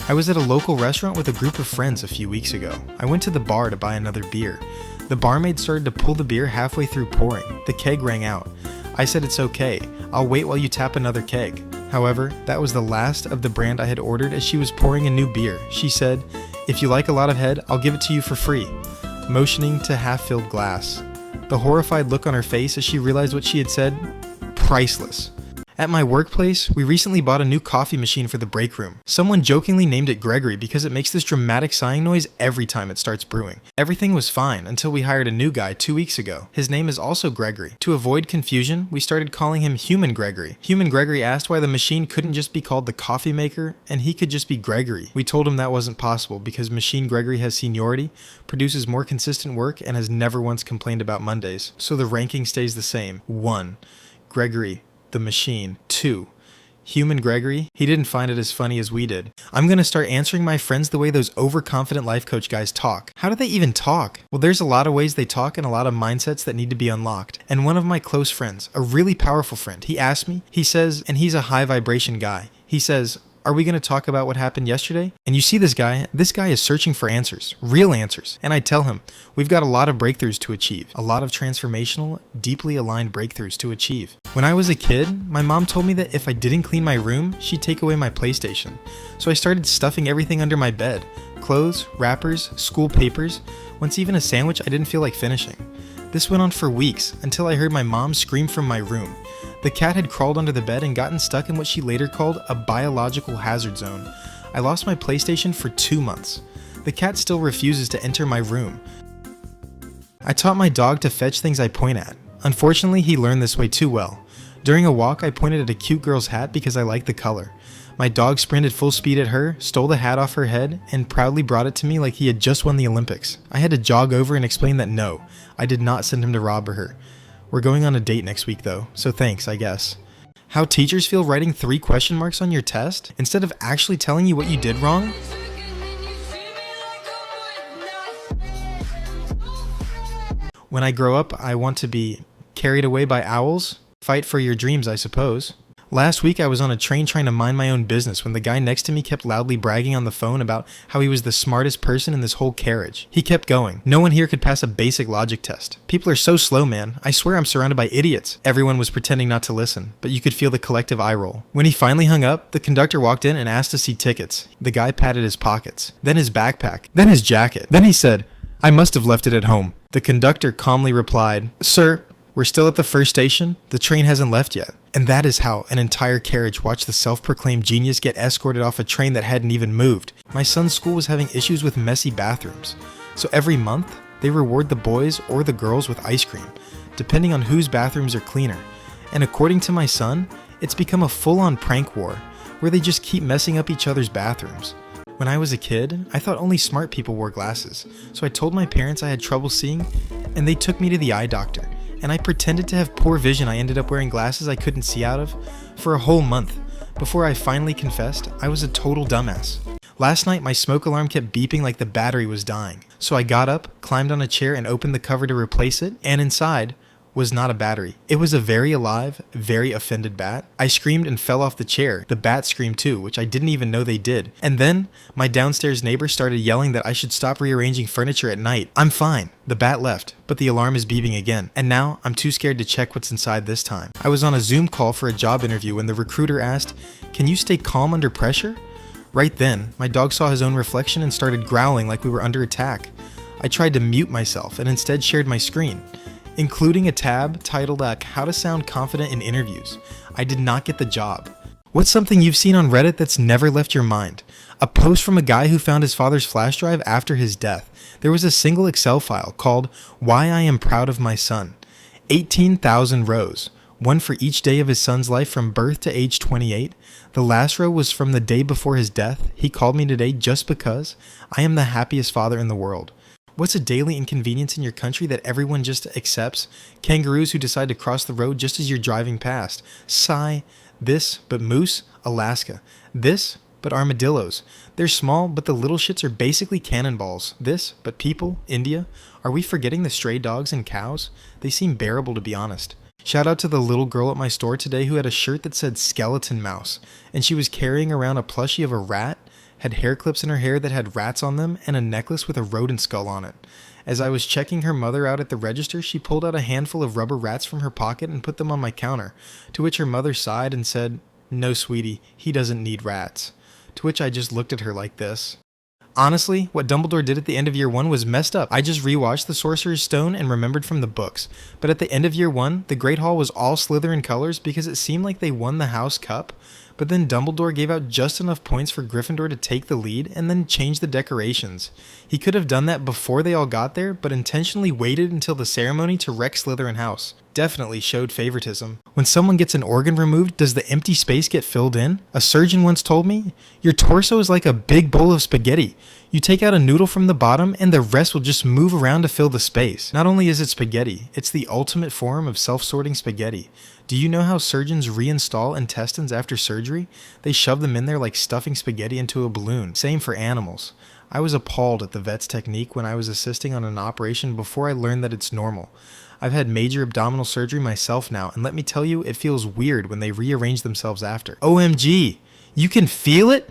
I was at a local restaurant with a group of friends a few weeks ago. I went to the bar to buy another beer. The barmaid started to pull the beer halfway through pouring. The keg rang out. I said it's okay. I'll wait while you tap another keg. However, that was the last of the brand I had ordered as she was pouring a new beer. She said, "If you like a lot of head, I'll give it to you for free," motioning to half-filled glass. The horrified look on her face as she realized what she had said, priceless. At my workplace, we recently bought a new coffee machine for the break room. Someone jokingly named it Gregory because it makes this dramatic sighing noise every time it starts brewing. Everything was fine until we hired a new guy 2 weeks ago. His name is also Gregory. To avoid confusion, we started calling him Human Gregory. Human Gregory asked why the machine couldn't just be called the coffee maker and he could just be Gregory. We told him that wasn't possible because Machine Gregory has seniority, produces more consistent work, and has never once complained about Mondays. So the ranking stays the same. 1. Gregory, the machine. 2. Human Gregory, he didn't find it as funny as we did. I'm gonna start answering my friends the way those overconfident life coach guys talk. How do they even talk? Well, there's a lot of ways they talk and a lot of mindsets that need to be unlocked. And one of my close friends, a really powerful friend, he asked me, he says, and he's a high vibration guy, he says, "Are we going to talk about what happened yesterday?" And you see this guy is searching for answers, real answers. And I tell him, we've got a lot of breakthroughs to achieve, a lot of transformational, deeply aligned breakthroughs to achieve. When I was a kid, my mom told me that if I didn't clean my room, she'd take away my PlayStation. So I started stuffing everything under my bed, clothes, wrappers, school papers, once even a sandwich I didn't feel like finishing. This went on for weeks until I heard my mom scream from my room. The cat had crawled under the bed and gotten stuck in what she later called a biological hazard zone. I lost my PlayStation for 2 months. The cat still refuses to enter my room. I taught my dog to fetch things I point at. Unfortunately, he learned this way too well. During a walk, I pointed at a cute girl's hat because I liked the color. My dog sprinted full speed at her, stole the hat off her head, and proudly brought it to me like he had just won the Olympics. I had to jog over and explain that no, I did not send him to rob her. We're going on a date next week though, so thanks, I guess. How teachers feel writing 3 question marks on your test instead of actually telling you what you did wrong? When I grow up, I want to be carried away by owls. Fight for your dreams, I suppose. Last week I was on a train trying to mind my own business when the guy next to me kept loudly bragging on the phone about how he was the smartest person in this whole carriage. He kept going. No one here could pass a basic logic test. People are so slow, man. I swear I'm surrounded by idiots. Everyone was pretending not to listen, but you could feel the collective eye roll. When he finally hung up, the conductor walked in and asked to see tickets. The guy patted his pockets, then his backpack, then his jacket. Then he said, "I must have left it at home." The conductor calmly replied, "Sir, we're still at the first station. The train hasn't left yet." And that is how an entire carriage watched the self-proclaimed genius get escorted off a train that hadn't even moved. My son's school was having issues with messy bathrooms. So every month, they reward the boys or the girls with ice cream, depending on whose bathrooms are cleaner. And according to my son, it's become a full-on prank war, where they just keep messing up each other's bathrooms. When I was a kid, I thought only smart people wore glasses. So I told my parents I had trouble seeing, and they took me to the eye doctor. And I pretended to have poor vision. I ended up wearing glasses I couldn't see out of for a whole month before I finally confessed I was a total dumbass. Last night my smoke alarm kept beeping like the battery was dying. So I got up, climbed on a chair and opened the cover to replace it, and inside was not a battery. It was a very alive, very offended bat. I screamed and fell off the chair. The bat screamed too, which I didn't even know they did. And then my downstairs neighbor started yelling that I should stop rearranging furniture at night. I'm fine. The bat left, but the alarm is beeping again. And now I'm too scared to check what's inside this time. I was on a Zoom call for a job interview when the recruiter asked, "Can you stay calm under pressure?" Right then, my dog saw his own reflection and started growling like we were under attack. I tried to mute myself and instead shared my screen, including a tab titled How to Sound Confident in Interviews. I did not get the job. What's something you've seen on Reddit that's never left your mind? A post from a guy who found his father's flash drive after his death. There was a single Excel file called Why I Am Proud of My Son. 18,000 rows, one for each day of his son's life from birth to age 28. The last row was from the day before his death. He called me today just because I am the happiest father in the world. What's a daily inconvenience in your country that everyone just accepts? Kangaroos who decide to cross the road just as you're driving past. Sigh. This, but moose, Alaska. This, but armadillos. They're small, but the little shits are basically cannonballs. This, but people, India. Are we forgetting the stray dogs and cows? They seem bearable, to be honest. Shout out to the little girl at my store today who had a shirt that said skeleton mouse, and she was carrying around a plushie of a rat had hair clips in her hair that had rats on them, and a necklace with a rodent skull on it. As I was checking her mother out at the register, she pulled out a handful of rubber rats from her pocket and put them on my counter, to which her mother sighed and said, "No, sweetie, he doesn't need rats." To which I just looked at her like this. Honestly, what Dumbledore did at the end of year 1 was messed up. I just rewatched The Sorcerer's Stone and remembered from the books. But at the end of year 1, the Great Hall was all Slytherin colors because it seemed like they won the House Cup. But then Dumbledore gave out just enough points for Gryffindor to take the lead and then change the decorations. He could have done that before they all got there, but intentionally waited until the ceremony to wreck Slytherin House. Definitely showed favoritism. When someone gets an organ removed, does the empty space get filled in? A surgeon once told me, "Your torso is like a big bowl of spaghetti. You take out a noodle from the bottom and the rest will just move around to fill the space." Not only is it spaghetti, it's the ultimate form of self-sorting spaghetti. Do you know how surgeons reinstall intestines after surgery? They shove them in there like stuffing spaghetti into a balloon. Same for animals. I was appalled at the vet's technique when I was assisting on an operation before I learned that it's normal. I've had major abdominal surgery myself now, and let me tell you, it feels weird when they rearrange themselves after. OMG! You can feel it?